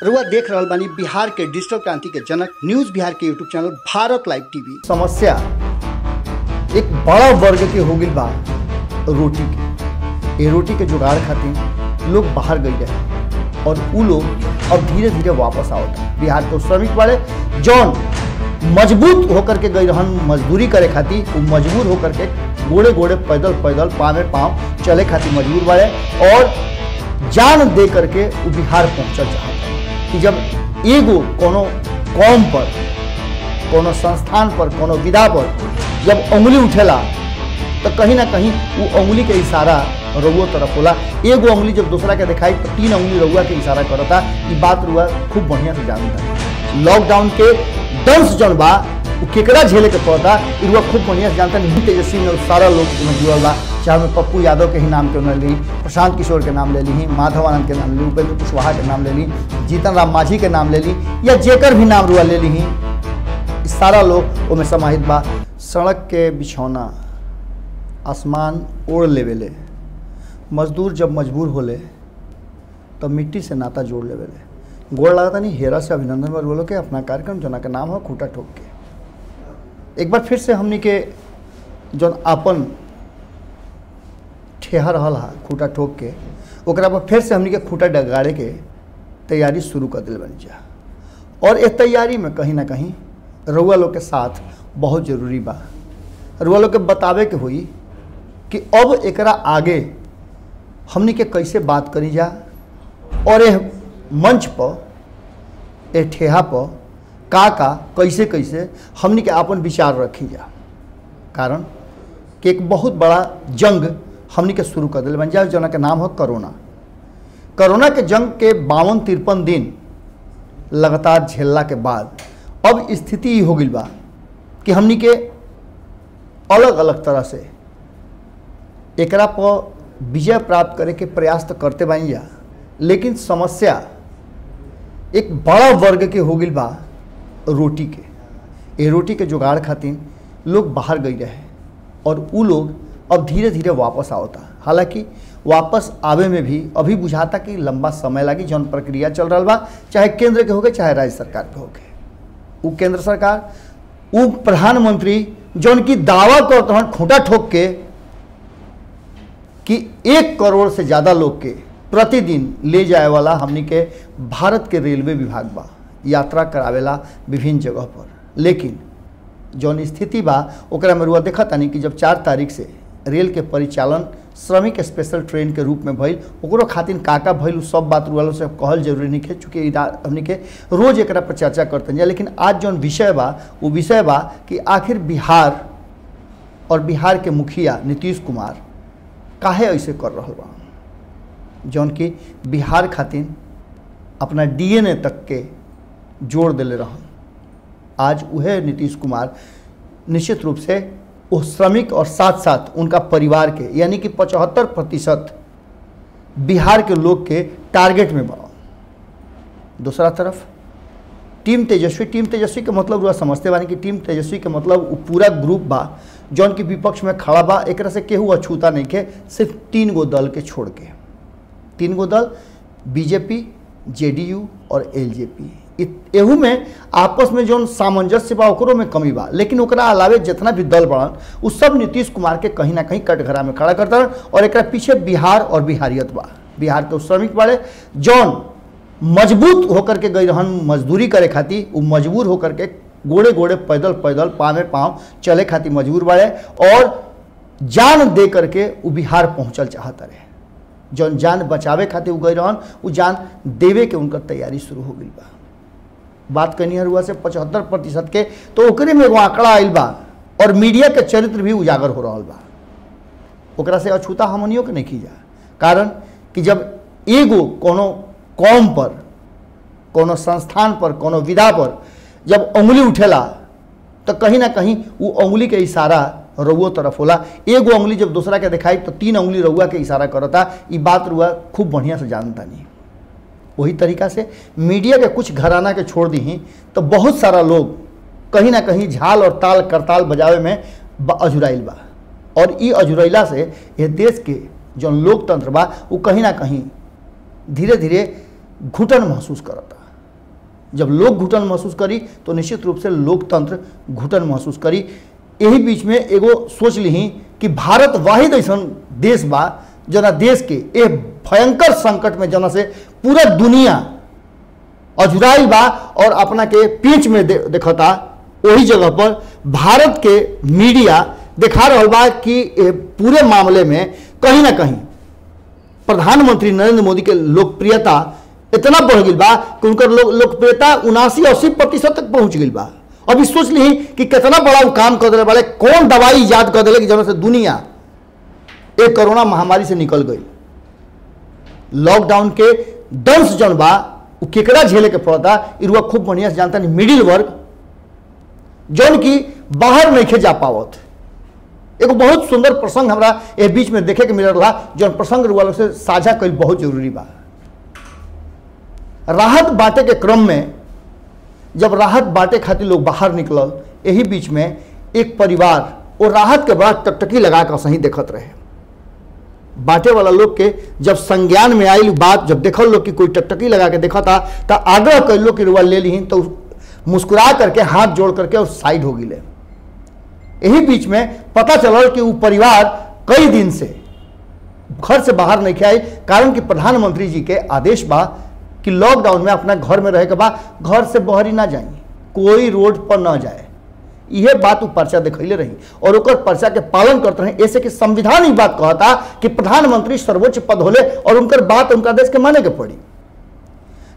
रुआ देख रहल बानी बिहार के डिजिटल क्रांति के जनक न्यूज बिहार के YouTube channel Bharat live TV. समस्या एक बड़ा वर्ग के हो गई बा रोटी के। ये रोटी के जुगाड़ खातिर लोग बाहर गई रहे और वो लोग अब धीरे धीरे वापस आवता। बिहार के श्रमिक वाले जौन मजबूत होकर के गई रहन मजदूरी करे खातिर, वो मजबूर होकर के गोड़े गोड़े पैदल पैदल पाँव में पाँव चले खातिर मजबूर वाले और जान दे करके वो बिहार पहुँचल चाहता कि जब एगो कोनो कौम पर, कोनो संस्थान पर, कोनो विधा पर जब उंगली उठेला तो कहीं ना कहीं वो उंगली के इशारा रउआ तरफ होला। एगो उंगली जब दूसरा के दिखाई तो 3 उंगली रउआ के इशारा करता। ये बात रुआ खूब बढ़िया से जानता। लॉकडाउन के दंश जौन बा वो केकरा झेले के पड़ता रुआ खूब बढ़िया से जानता। नहीं तेजस्वी में सारा लोग जुड़ल बा, चाहे मैं पप्पू यादव के ही नाम क्यों न ली, प्रशांत किशोर के नाम ले ली, माधवानंद के नाम ले ली, उपेंद्र कुशवाहा के नाम ले ली, जीतन राम मांझी के नाम ले ली, या जेकर भी नाम रुआ ले ली, सारा लोग उनमें समाहित बा। सड़क के बिछौना आसमान ओढ़ लेवेले, मजदूर जब मजबूर होले तो मिट्टी से नाता जोड़ लेवेले। गोड़ लगाता नहीं हेरा से अभिनंदन वर बोलो के अपना कार्यक्रम जना के नाम है खूटा ठोक के। एक बार फिर से हमनी के जौन अपन ठेहा रहल हा खूटा ठोक के, ओकरा पर फिर से हमनी के खूटा डगाड़े के तैयारी शुरू कर दिल बन जा। और इस तैयारी में कहीं ना कहीं रउआ लोग के साथ बहुत जरूरी बा। रउआ लोग के बतावे के हुई कि अब एकरा आगे हमनी के कैसे बात करी जा और यह मंच पर, यह ठेहा पर का कैसे कैसे हमनी के अपन विचार रखी जा। कारण कि एक बहुत बड़ा जंग हमनी के शुरू कर दिल बन जा, जना के नाम है कोरोना। कोरोना के जंग के 52-53 दिन लगातार झेलला के बाद अब स्थिति हो गई बा कि हमनी के अलग अलग तरह से एकरा पर विजय प्राप्त करे के प्रयास तो करते बानी जा, लेकिन समस्या एक बड़ा वर्ग के हो गई बा रोटी के। ये रोटी के जुगाड़ खातिर लोग बाहर गई रहे और वो लोग अब धीरे धीरे वापस आवता। हालांकि वापस आवे में भी अभी बुझाता कि लंबा समय लगी। जौन प्रक्रिया चल रहा बा, चाहे केंद्र के होगे चाहे राज्य सरकार के होगे, वो केंद्र सरकार, वो प्रधानमंत्री जौन की दावा करते हैं खूंटा ठोक के कि 1 करोड़ से ज़्यादा लोग के प्रतिदिन ले जाए वाला हमनी के भारत के रेलवे विभाग बा, यात्रा करावेला विभिन्न जगह पर। लेकिन जौन स्थिति बा ओकरा में रुआ देखा तानी कि जब 4 तारीख से रेल के परिचालन श्रमिक स्पेशल ट्रेन के रूप में भइल, ओकरो खातिर का भइल सब बात रुआ से कहल जरूरी नहीं है, चूँकि हमनी के रोज एक पर चर्चा करते हैं। लेकिन आज जौन विषय बा वो विषय बा कि आखिर बिहार और बिहार के मुखिया नीतीश कुमार काहे ऐसे कर रहा बा, जौन कि बिहार खातिर अपना DNA तक के जोड़ दिले रहन। आज वह नीतीश कुमार निश्चित रूप से उस श्रमिक और साथ साथ उनका परिवार के यानी कि 75% बिहार के लोग के टारगेट में बना। दूसरा तरफ टीम तेजस्वी के मतलब रुआ समझते बानी कि टीम तेजस्वी के मतलब वो पूरा ग्रुप बा जौन की विपक्ष में खड़ा बा। एक से केहू अछूता नहीं के, सिर्फ 3 गो दल के छोड़ के। 3 गो दल बीजेपी, JDU और LJP। एहू में आपस में जौन सामंजस्य बा ओकरो में कमी बा, लेकिन ओकरा अलावे जितना भी दल बड़न वो सब नीतीश कुमार के कहीं ना कहीं कटघरा में खड़ा करता और एक पीछे बिहार और बिहारियत बा। बिहार के श्रमिक वाले जौन मजबूत होकर के गई रहन मजदूरी करे खातिर, वो मजबूर होकर के गोड़े गोड़े पैदल पैदल पाँव में पाँव चले खातिर मजबूर वाले और जान दे करके वो बिहार पहुँचल चाहता रहे। जौन जान बचावे खातिर गई रहन वो जान देवे के उनकर तैयारी शुरू हो गई बा। बात करनी है रुआ से 75% के, तो ओकरे में एगो आंकड़ा आयल बा और मीडिया के चरित्र भी उजागर हो रहा बा। ओकरा से अछूता हमनियों के नहीं की जा। कारण कि जब एगो कोनो कौम पर, कोनो संस्थान पर, कोनो विधा पर जब उंगली उठेला तो कहीं ना कहीं वो उंगली के इशारा रउआ तरफ होला। एगो उंगली जब दूसरा के दिखाई तो 3 उंगली रउआ के इशारा करता। ये बात रुआ खूब बढ़िया से जानता नहीं। वही तरीका से मीडिया के कुछ घराना के छोड़ दी तो बहुत सारा लोग कहीं ना कहीं झाल और ताल करताल बजावे में अजुराइल बा। और ये अजुरैला से यह देश के जो लोकतंत्र बा वो कहीं ना कहीं धीरे धीरे घुटन महसूस करता। जब लोग घुटन महसूस करी तो निश्चित रूप से लोकतंत्र घुटन महसूस करी। यही बीच में एगो सोच ली कि भारत वाहिद ऐसा देश बा जना देश के ए भयंकर संकट में जना से पूरा दुनिया अजुराई बा और अपना के पीछ में देखता। वही जगह पर भारत के मीडिया दिखा रहा बा कि पूरे मामले में कहीं ना कहीं प्रधानमंत्री नरेंद्र मोदी के लोकप्रियता इतना बढ़ गई बा कि उनकर लोकप्रियता 79-80% तक पहुंच गई बा। अभी सोच ली कि कितना बड़ा वो काम कर दिले वाले, कौन दवाई ईजाद कर दिले कि जहाँ से दुनिया एक कोरोना महामारी से निकल गई। लॉकडाउन के दंश जन बा वो केकरा झेले के पड़ता इरुआ खूब बढ़िया से जानता नहीं। मिडिल वर्ग जौन की बाहर नहीं जा पावत। एगो बहुत सुंदर प्रसंग हमरा ए बीच में देखे के मिल रहा, जौन प्रसंग रुआ से साझा कल बहुत जरूरी बा। राहत बांटे के क्रम में जब राहत बांटे खातिर लोग बाहर निकलल, यही बीच में एक परिवार और राहत के बड़ा टकटकी लगा कर सही देखत रहे। बांटे वाला लोग के जब संज्ञान में आई बात, जब देखल लोग कि कोई टकटकी लगा के देखा था तो आग्रह कर लो कि रुआ ले ली, तो मुस्कुरा करके हाथ जोड़ करके और साइड हो गए। यही बीच में पता चलल कि वो परिवार कई दिन से घर से बाहर नहीं आई, कारण कि प्रधानमंत्री जी के आदेश बा कि लॉकडाउन में अपना घर में रहे के बाद घर से बाहर ही ना जाए, कोई रोड पर ना जाए। यह बात वो पर्चा दिखैले रही और ओकर पर्चा के पालन करते रहे। ऐसे कि संविधान ही बात कहता कि प्रधानमंत्री सर्वोच्च पद होले और उनकर बात उनका देश के माने के पड़ी।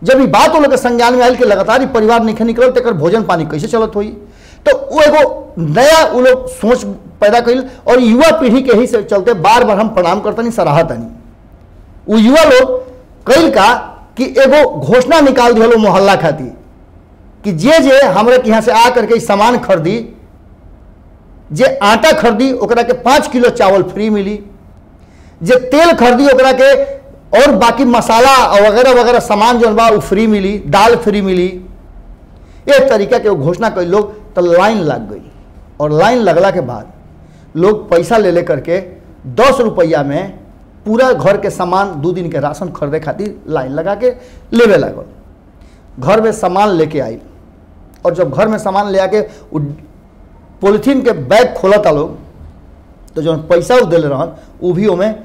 जब ये बात लोग के संज्ञान में आयल कि लगातार ही परिवार नहीं निकल तो भोजन पानी कैसे चलत हुई, तो वो एगो नया वो लोग सोच पैदा कैल और युवा पीढ़ी के ही से चलते बार बार हम प्रणाम करते नहीं सराहता नहीं। वो युवा लोग कैल का कि एगो घोषणा निकाल दिया मोहल्ला खातिर कि जे हमरा के यहाँ से आ करके सामान खरीदी, जे आटा खरीदी ओकरा के 5 किलो चावल फ्री मिली, जे तेल खरीदी ओकरा के और बाकी मसाला वगैरह वगैरह सामान जो बा वो फ्री मिली, दाल फ्री मिली। एक तरीका के घोषणा कर लोग तो लाइन लग गई और लाइन लगला के बाद लोग पैसा ले करके 10 रुपया में पूरा घर के सामान 2 दिन के राशन खरीदे खातिर लाइन लगा के लेवे लागल। घर में सामान लेके आई और जब घर में सामान ले आके पॉलिथीन के बैग खोलता लोग तो जो पैसा वो दिले रहन वो भी हमें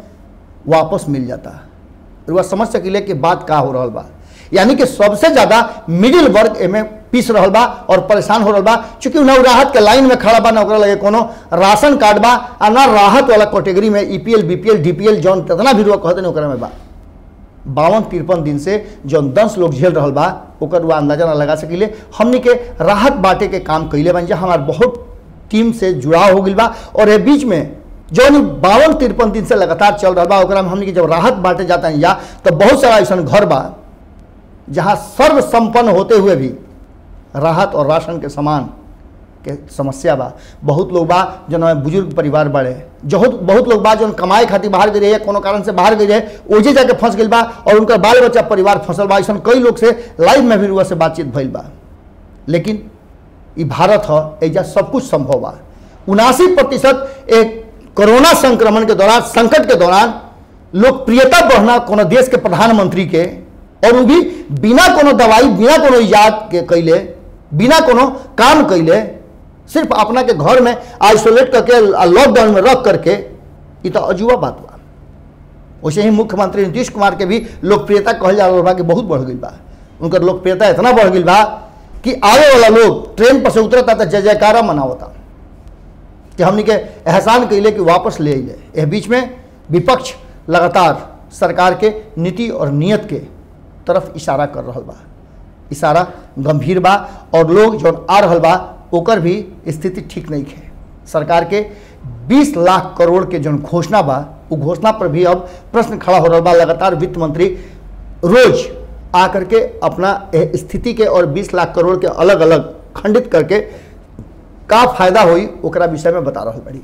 वापस मिल जाता। वह समझ सकिले कि बात का हो रहा बा, यानी कि सबसे ज़्यादा मिडिल वर्ग एमें पीस रहा बा और परेशान हो रहा बा। चूंकि ना राहत के लाइन में खड़ा बा, ना ओकरा लगे कोनो राशन कार्ड बा, आ ना राहत वाला कैटेगरी में EPL BPL DPL जौन कितना भी रुआ कहते नहीं ओकरा में बा। 52-53 दिन से जौन 10 लोग झेल रहा बा ओकर वो अंदाजा ना लगा सकिले। हमनी के राहत बांटे के काम कैले बन जा, हमार बहुत टीम से जुड़ाव हो गई बा और ये बीच में जौन 52-53 दिन से लगातार चल रहा बा ओकरा में हमनी के जब राहत बांटे जाता है या तो बहुत सारा ऐसा घर बा जहाँ सर्व संपन्न होते हुए भी राहत और राशन के सामान के समस्या बा। बहुत लोग बा जन बुजुर्ग परिवार बाड़े, बहुत लोग बा जन कमाए खातिर बाहर गए रहे, कोनो कारण से बाहर गए रहे, ओजे जाके फंस गई बा और उनका बाल बच्चा परिवार फंसल बा। ऐसा कई लोग से लाइव में भी रुआ से बातचीत भइल बा। लेकिन ये भारत है, एजा सब कुछ संभव बा। 79% एक कोरोना संक्रमण के दौरान, संकट के दौरान लोकप्रियता बढ़ना कोनो देश के प्रधानमंत्री के, और वो भी बिना कोनो दवाई, बिना कोनो इजाद के कैले, बिना कोनो काम कैले, सिर्फ अपना के घर में आइसोलेट करके लॉकडाउन में रख करके, ये तो अजूबा बात बा। वैसे ही मुख्यमंत्री नीतीश कुमार के भी लोकप्रियता कहल जा रहा बा कि बहुत बढ़ गई बा। उनकर लोकप्रियता इतना बढ़ गई बा कि आवे वाला लोग ट्रेन पर से उतरता तो जय जयकारा मनावता कि हमने के एहसान कैले कि वापस ले जाए। यह बीच में विपक्ष लगातार सरकार के नीति और नियत के तरफ इशारा कर रहा बा। इशारा गंभीर बा और लोग जो आ रहा बा ओकर भी स्थिति ठीक नहीं है। सरकार के 20 लाख करोड़ के जो घोषणा बा वो घोषणा पर भी अब प्रश्न खड़ा हो रहा बा। लगातार वित्त मंत्री रोज आकर के अपना स्थिति के और 20 लाख करोड़ के अलग अलग खंडित करके का फायदा हुई ओकरा विषय में बता रहा बड़ी।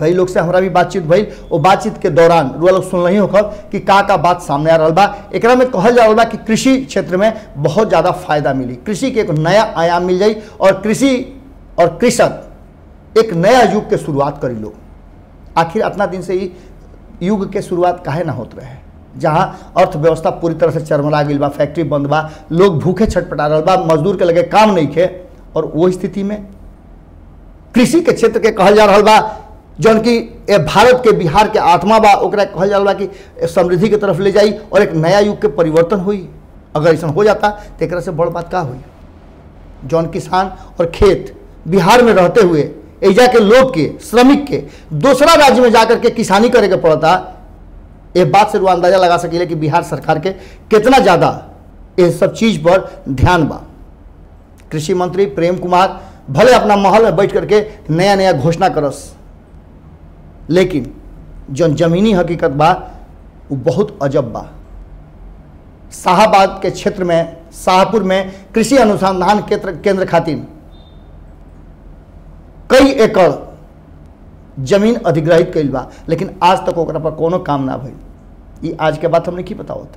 कई लोग से हमारा भी बातचीत भइल, वो बातचीत के दौरान रुआ लोग सुन रही होकर कि का बात सामने आ रहा बा। एकरा में कहल जा रहा बा कि कृषि क्षेत्र में बहुत ज़्यादा फायदा मिली, कृषि के एक नया आयाम मिल जाई और कृषि और कृषक एक नया युग के शुरुआत करी लोग। आखिर इतना दिन से ही युग के शुरुआत काहे ना होते रहे। जहां अर्थव्यवस्था पूरी तरह से चरमरा गई बा, फैक्ट्री बंद बा, लोग भूखे छटपटा रहा बा, मजदूर के लगे काम नहीं खे। और वो स्थिति में कृषि के क्षेत्र के कहल जा रहा बा जौन कि भारत के बिहार के आत्मा बा, ओकरा कहल जा रहा बा कि समृद्धि की तरफ ले जाई और एक नया युग के परिवर्तन हुई। अगर ऐसा हो जाता तो एक से बड़ बात का हुई। जौन किसान और खेत बिहार में रहते हुए एजा के लोग के, श्रमिक के दूसरा राज्य में जाकर के किसानी करे के पड़ता, एक बात से अंदाजा लगा सकीले कि बिहार सरकार के कितना ज़्यादा ये सब चीज़ पर ध्यान बा। कृषि मंत्री प्रेम कुमार भले अपना महल में बैठ करके नया नया घोषणा करस, लेकिन जो जमीनी हकीकत बा वो बहुत अजब बा। शाहबाद के क्षेत्र में, शाहपुर में कृषि अनुसंधान केंद्र खातिर कई एकड़ जमीन अधिग्रहित कइल बा, लेकिन आज तक ओकरा पर कोनो काम ना भइल। ये आज के बात हमने की बतावत,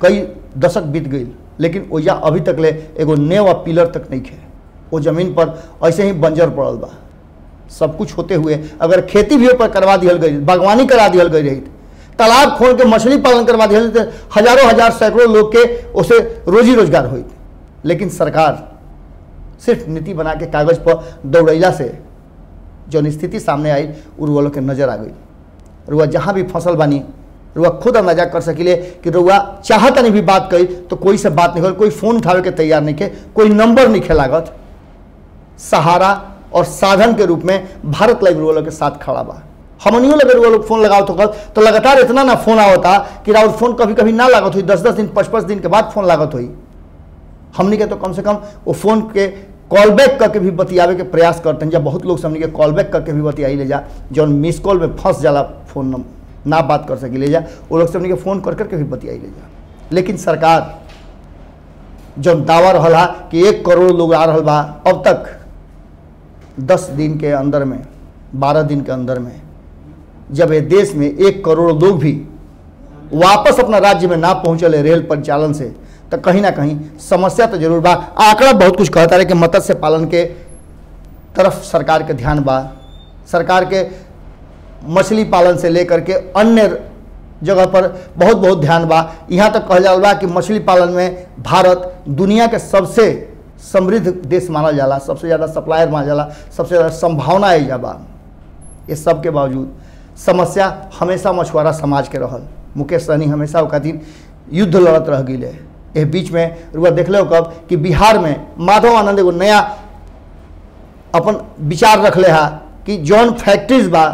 कई दशक बीत गई, लेकिन ओजा अभी तक ले एगो नेव और पिलर तक नहीं है। वो जमीन पर ऐसे ही बंजर पड़ल बा। सब कुछ होते हुए अगर खेती भी ऊपर करवा दिहल गई, बागवानी करा दिहल गई रही, तालाब खोल के मछली पालन करवा दिहल, तो हजारों हजार सैकड़ों लोग के उसे रोजी रोजगार हुई। लेकिन सरकार सिर्फ नीति बना के कागज पर दौड़ैला से जो स्थिति सामने आई रुआ लोग के नजर आ गई। रुआ जहाँ भी फसल बानी रुआ खुद अंदाजा कर सकिले कि रुआ चाहत नहीं भी बात कही तो कोई से बात नहीं हो, कोई फोन उठावे के तैयार नहीं के, कोई नंबर नहीं खेलागत। सहारा और साधन के रूप में भारत लाइव रुआ लोग के साथ खड़ा बा। हमनियों लगे रुआ लोग फोन लगाओ तो लगातार इतना ना फोन आवता कि राउर फोन कभी कभी ना लागत हुई, 10-10 दिन 5-5 दिन के बाद फोन लागत हुई। हमने के तो कम से कम वो फोन के कॉल बैक करके भी बतियावे के प्रयास करते हैं। जब बहुत लोग हमने के कॉल बैक करके भी बतियाई ले जा, जौन मिस कॉल में फंस जाला, फोन ना बात कर सके ले जा, वो लोग से हमने के फ़ोन कर करके भी बतियाई ले जा। लेकिन सरकार जौन दावा रहा कि 1 करोड़ लोग आ रहा बा, अब तक 10 दिन के अंदर में, 12 दिन के अंदर में जब ये देश में 1 करोड़ लोग भी वापस अपना राज्य में ना पहुँचले रेल परिचालन से, तो कहीं ना कहीं समस्या तो जरूर बा। आंकड़ा बहुत कुछ कहता है कि मत्स्य पालन के तरफ सरकार के ध्यान बा, सरकार के मछली पालन से लेकर के अन्य जगह पर बहुत बहुत ध्यान बा। यहाँ तक कहल जाला कि मछली पालन में भारत दुनिया के सबसे समृद्ध देश मानल जाला, सबसे ज़्यादा सप्लायर मानल जाला, सबसे ज़्यादा संभावना एजा बा। ये सब के बावजूद समस्या हमेशा मछुआरा समाज के रहल। मुकेश सहनी हमेशा वो खातिर युद्ध लड़त रह गई। ये बीच में रुआ देख लो कब कि बिहार में माधव आनंद एगो नया अपन विचार रख ले हा कि जौन फैक्ट्रीज बा,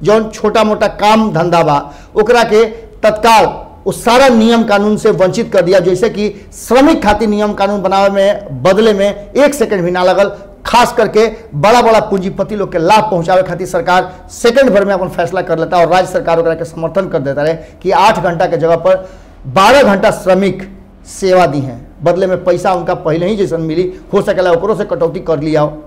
जौन छोटा मोटा काम धंधा बा, ओकरा के तत्काल उस सारा नियम कानून से वंचित कर दिया। जैसे कि श्रमिक खातिर नियम कानून बनावे में बदले में 1 सेकंड भी ना लगल। खास करके बड़ा बड़ा पूंजीपति लोग के लाभ पहुंचावे खातिर सरकार सेकंड भर में अपन फैसला कर लेता और राज्य सरकार ओकरा के समर्थन कर देता रहे कि 8 घंटा के जगह पर 12 घंटा श्रमिक सेवा दी हैं, बदले में पैसा उनका पहले ही जैसन मिली, हो सकेला ओकरों से कटौती कर लिया हो,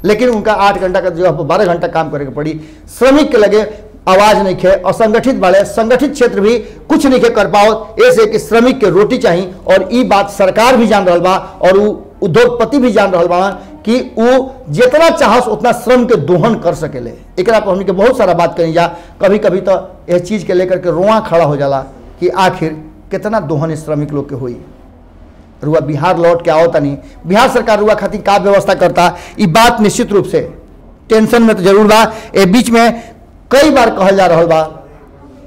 लेकिन उनका 8 घंटा का जगह पर 12 घंटा काम करे के पड़ी। श्रमिक के लगे आवाज नहीं खे, असंगठित वाले संगठित क्षेत्र भी कुछ नहीं के कर पाओ, ऐसे कि श्रमिक के रोटी चाहिए। और ये बात सरकार भी जान रहा बा और उद्योगपति भी जान रहा बा कि वो जितना चाहस उतना श्रम के दोहन कर सकेले। एकरा पर हमने के बहुत सारा बात करी जा, कभी कभी तो यह चीज़ के लेकर के रोआ खड़ा हो जाला कि आखिर कितना दोहन श्रमिक लोग के हुई। रुआ बिहार लौट के आओ तनी, बिहार सरकार रुआ खातिर का व्यवस्था करता, ये बात निश्चित रूप से टेंशन में तो जरूर बा। ए बीच में कई बार कहल जा रहा बा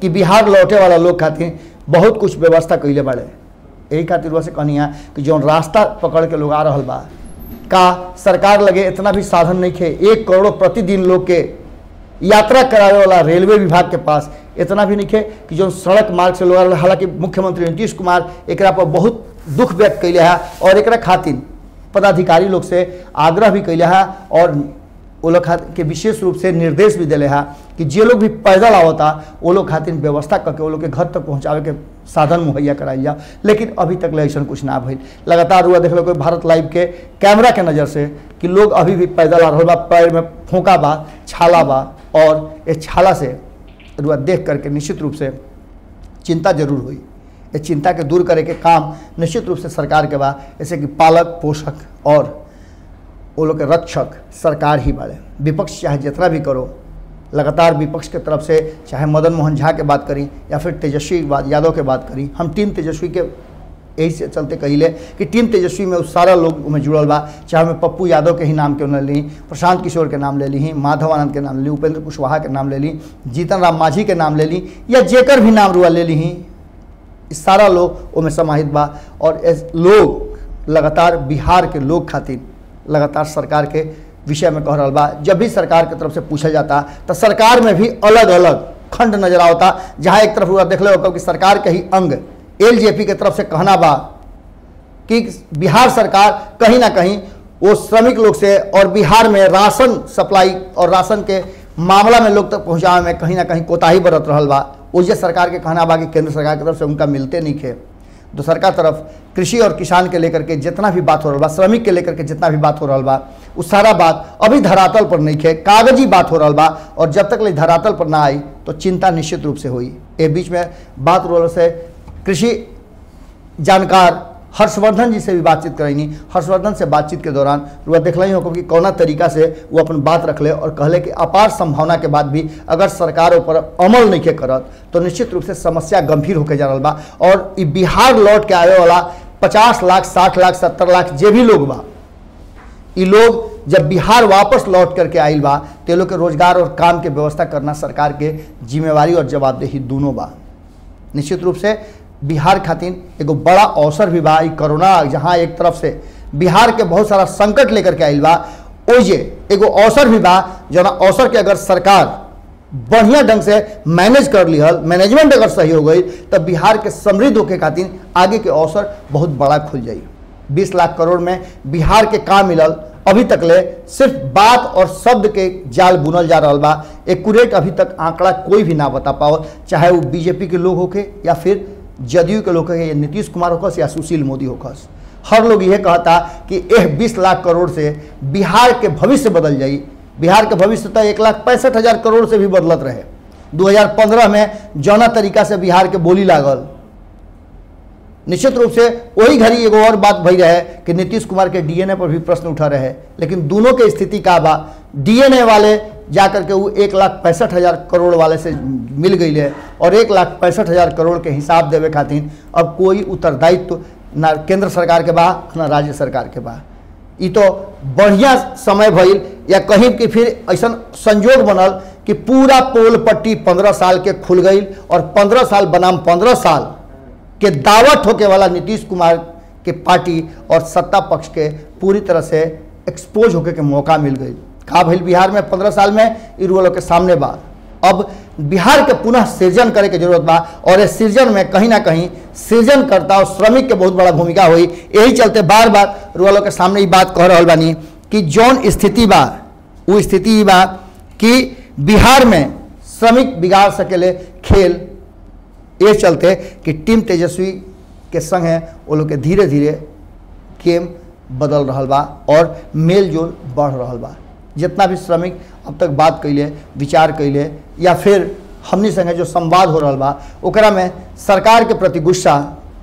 कि बिहार लौटे वाला लोग खातिर बहुत कुछ व्यवस्था कैले बाड़े। यही खातिर रुआ से कहनी है कि जो रास्ता पकड़ के लोग आ रहा बा, का सरकार लगे इतना भी साधन नहीं खे। 1 करोड़ प्रतिदिन लोग के यात्रा करावे वाला रेलवे विभाग के पास इतना भी नहीं खे कि जो सड़क मार्ग से लोग। हालांकि मुख्यमंत्री नीतीश कुमार एकरा पर बहुत दुख व्यक्त कैले है और एकरा खातिर पदाधिकारी लोग से आग्रह भी कैले है और वो लोग के विशेष रूप से निर्देश भी दिले है कि जे लोग भी पैदल आवता वो लोग खातिर व्यवस्था करके वो लोग के घर तक पहुँचावे के साधन मुहैया कराई जा। लेकिन अभी तक ऐसा कुछ ना भइल। लगातार हुआ देख लो कोई भारत लाइव के कैमरा के नज़र से कि लोग अभी भी पैदल आ रहा बा, पैर में फोंका बा, छाला बा, और इस छाला से रुआ देख करके निश्चित रूप से चिंता जरूर हुई। ये चिंता के दूर करे के काम निश्चित रूप से सरकार के बा, जैसे कि पालक पोषक और वो लोग के रक्षक सरकार ही बाड़े। विपक्ष चाहे जितना भी करो, लगातार विपक्ष के तरफ से चाहे मदन मोहन झा के बात करी या फिर तेजस्वी यादव के बात करी, हम टीम तेजस्वी के यही से चलते कहिले कि टीम तेजस्वी में सारा लोग में जुड़ल बा, चाहे हमें पप्पू यादव के ही नाम क्यों न ली, प्रशांत किशोर के नाम ले ली, माधव आनंद के नाम ले ली, उपेंद्र कुशवाहा के नाम ले ली, जीतन राम मांझी के नाम ले ली, या जेकर भी नाम रुआ ले ली, सारा लोग उनमें समाहित बा। और लोग लगातार बिहार के लोग खातिर लगातार सरकार के विषय में कह रहा बा। जब भी सरकार की तरफ से पूछा जाता तो सरकार में भी अलग अलग खंड नजर आता, जहाँ एक तरफ देख लो कि सरकार के ही अंग एलजेपी के तरफ से कहना बा कि बिहार सरकार कहीं ना कहीं वो श्रमिक लोग से और बिहार में राशन सप्लाई और राशन के मामला में लोग तक पहुँचावे में कहीं ना कहीं कोताही बरत रहा बा। उस सरकार के कहना बा कि केंद्र सरकार की तरफ से उनका मिलते नहीं खे। दूसरा तरफ कृषि और किसान के लेकर के जितना भी बात हो रहा बा, श्रमिक के लेकर के जितना भी बात हो रहा बा, उस सारा बात अभी धरातल पर नहीं खे, कागजी बात हो रहा बा। और जब तक ले धरातल पर ना आई तो चिंता निश्चित रूप से हुई। ए बीच में बात हो रहा से कृषि जानकार हर्षवर्धन जी से भी बातचीत करनी। हर्षवर्धन से बातचीत के दौरान वह देख ही हो कि कौना तरीका से वो अपन बात रखले और कहले कि अपार संभावना के बाद भी अगर सरकार पर अमल नहीं के करत तो निश्चित रूप से समस्या गंभीर होकर जा रहा बा। और बिहार लौट के आवे वाला 50 लाख 60 लाख 70 लाख जे भी लोग बा, ये लोग जब बिहार वापस लौट करके आइल बा तो लोग के रोजगार और काम के व्यवस्था करना सरकार के जिम्मेवारी और जवाबदेही दोनों बा। निश्चित रूप से बिहार खातिर एगो बड़ा अवसर भी बा। कोरोना जहाँ एक तरफ से बिहार के बहुत सारा संकट लेकर के आइल बा, ओजे एगो अवसर भी बा, जना अवसर के अगर सरकार बढ़िया ढंग से मैनेज कर लिहल, मैनेजमेंट अगर सही हो गई तब बिहार के समृद्ध होके खातिर आगे के अवसर बहुत बड़ा खुल जाई। 20 लाख करोड़ में बिहार के काम मिलल, अभी तक ले सिर्फ बात और शब्द के जाल बुनल जा रहा बा। एक्यूरेट अभी तक आंकड़ा कोई भी ना बता पाओ, चाहे वो बीजेपी के लोग होके या फिर जदयू के लोग या नीतीश कुमार होकस या सुशील मोदी होकस। हर लोग यह कहता कि यह 20 लाख करोड़ से बिहार के भविष्य बदल जाई। बिहार के भविष्य तो 1,65,000 करोड़ से भी बदलत रहे। 2015 में जौना तरीका से बिहार के बोली लागल, निश्चित रूप से वही घड़ी एगो और बात भई रहे कि नीतीश कुमार के डीएनए पर भी प्रश्न उठा रहे। लेकिन दोनों के स्थिति का बा, डीएनए वाले जाकर के वो 1,65,000 करोड़ वाले से मिल गई है और 1,65,000 करोड़ के हिसाब देवे खातिर अब कोई उत्तरदायित्व ना केंद्र सरकार के बा ना राज्य सरकार के बा। ये तो बढ़िया समय भइल या कहीं कि फिर ऐसा संजोग बनल कि पूरा पोल पट्टी 15 साल के खुल गई और 15 साल बनाम 15 साल के दावा ठोके वाला नीतीश कुमार के पार्टी और सत्ता पक्ष के पूरी तरह से एक्सपोज होके के मौका मिल गई। का भइल बिहार में 15 साल में इरुवलों के सामने बा। अब बिहार के पुनः सृजन करे के जरूरत बा और इस सृजन में कहीं ना कहीं सृजनकर्ता और श्रमिक के बहुत बड़ा भूमिका हुई। यही चलते बार बार इरुवलों के सामने ये बात कह रहा बानी कि जौन स्थिति बा वो स्थिति बा कि बिहार में श्रमिक बिगाड़ सकेले खेल। ये चलते कि टीम तेजस्वी के संग है वो लोग के धीरे धीरे गेम बदल रहा बा और मेल जोल बढ़ रहा बा। जितना भी श्रमिक अब तक बात कैले, विचार कैले या फिर हमनी संगे जो संवाद हो रहा बा ओकरा में सरकार के प्रति गुस्सा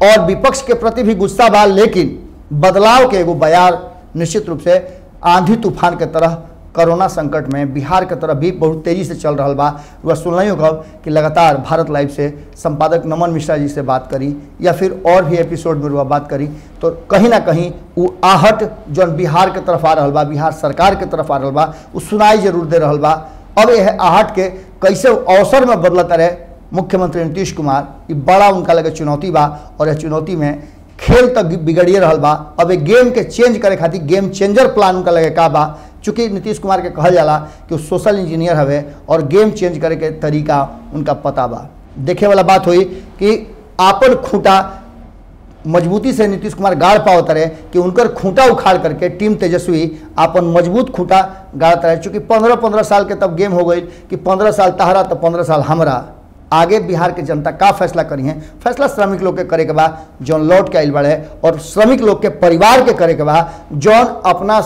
और विपक्ष के प्रति भी गुस्सा बा, लेकिन बदलाव के एगो बयार निश्चित रूप से आंधी तूफान के तरह कोरोना संकट में बिहार के तरफ भी बहुत तेजी से चल रहा बा। वह सुन ही होगा कि लगातार भारत लाइव से संपादक नमन मिश्रा जी से बात करी या फिर और भी एपिसोड में वह बात करी तो कहीं ना कहीं वो आहट जो बिहार के तरफ आ रहा बा, बिहार सरकार के तरफ आ रहा बा, वो सुनाई जरूर दे रहा बा। अब यह आहट के कैसे अवसर में बदलता रहे मुख्यमंत्री नीतीश कुमार, ये बड़ा उनका लगे चुनौती बा और यह चुनौती में खेल तक बिगड़िए रहा बा। अब एक गेम के चेंज करे खातिर गेम चेंजर प्लान उनका लगे का बा। चूँकि नीतीश कुमार के कहल जाला कि वो सोशल इंजीनियर हवे और गेम चेंज करे के तरीका उनका पता बा। देखे वाला बात हुई कि आपन खूंटा मजबूती से नीतीश कुमार गाड़ पावत रहे कि उनकर खूंटा उखाड़ करके टीम तेजस्वी आपन मजबूत खूंटा गाड़ता रहे। चूँकि 15-15 साल के तब गेम हो गई कि 15 साल तहरा तो 15 साल हमरा। आगे बिहार के जनता का फैसला करी है, फैसला श्रमिक लोग के करे के बा जौन लौट के आइल बाड़े और श्रमिक लोग के परिवार के करे के बा जौन अपना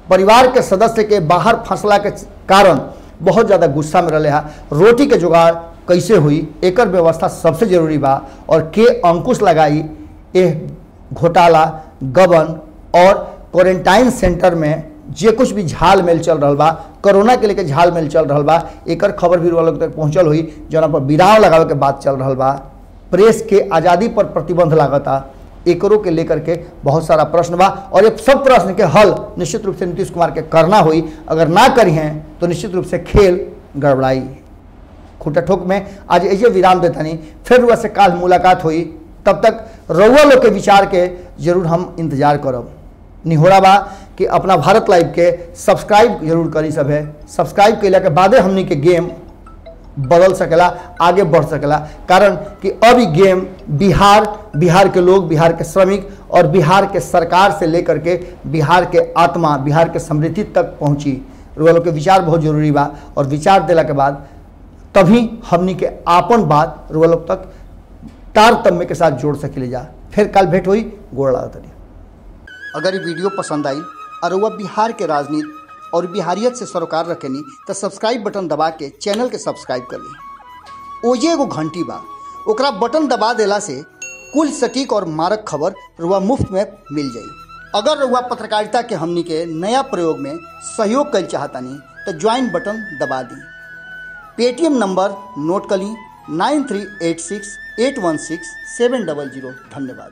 परिवार के सदस्य के बाहर फंसला के कारण बहुत ज़्यादा गुस्सा में रहे। रोटी के जुगाड़ कैसे हुई एकर व्यवस्था सबसे जरूरी बा और के अंकुश लगाई ए घोटाला गबन और क्वारंटाइन सेंटर में जे कुछ भी झाल मेल चल रहा बा, कोरोना के लेके झाल मेल चल रहा बा, एकर खबर भी लोग तक पहुँचल हुई, जना पर विराम लगावे के बात चल रहा बा, प्रेस के आज़ादी पर प्रतिबंध लागता, एकरों के लेकर के बहुत सारा प्रश्न बा और ये सब प्रश्न के हल निश्चित रूप से नीतीश कुमार के करना हुई। अगर ना करी हैं तो निश्चित रूप से खेल गड़बड़ाई। खूटा ठोक में आज ऐसे विराम देता नहीं, फिर वह से काल मुलाकात हुई। तब तक रउआ लोग के विचार के जरूर हम इंतजार करब। निहोरा बा कि अपना भारत लाइव के सब्सक्राइब जरूर करी। सब है सब्सक्राइब कैला के बादे हमनी के गेम बदल सकेला, आगे बढ़ सकेला। कारण कि अब गेम बिहार के लोग, बिहार के श्रमिक और बिहार के सरकार से लेकर के बिहार के आत्मा, बिहार के समृद्धि तक पहुँची। रउआ लोग के विचार बहुत जरूरी बा और विचार देला के बाद तभी हमनी के आपन बात रउआ लोग तक तारतम्य के साथ जोड़ सके जा। फिर कल भेंट हुई, गोड़ लागत। अगर ये वीडियो पसंद आई और वह बिहार के राजनीति और बिहारियत से सरोकार रखेनी तो सब्सक्राइब बटन दबा के चैनल के सब्सक्राइब कर ली। ओजे एगो घंटी बा, ओकरा बटन दबा देला से कुल सटीक और मारक खबर रुआ मुफ्त में मिल जाई। अगर रुआ पत्रकारिता के हमनी के नया प्रयोग में सहयोग कर चाहतानी तो ज्वाइन बटन दबा दी। पेटीएम नंबर नोट कर ली 9386816700। धन्यवाद।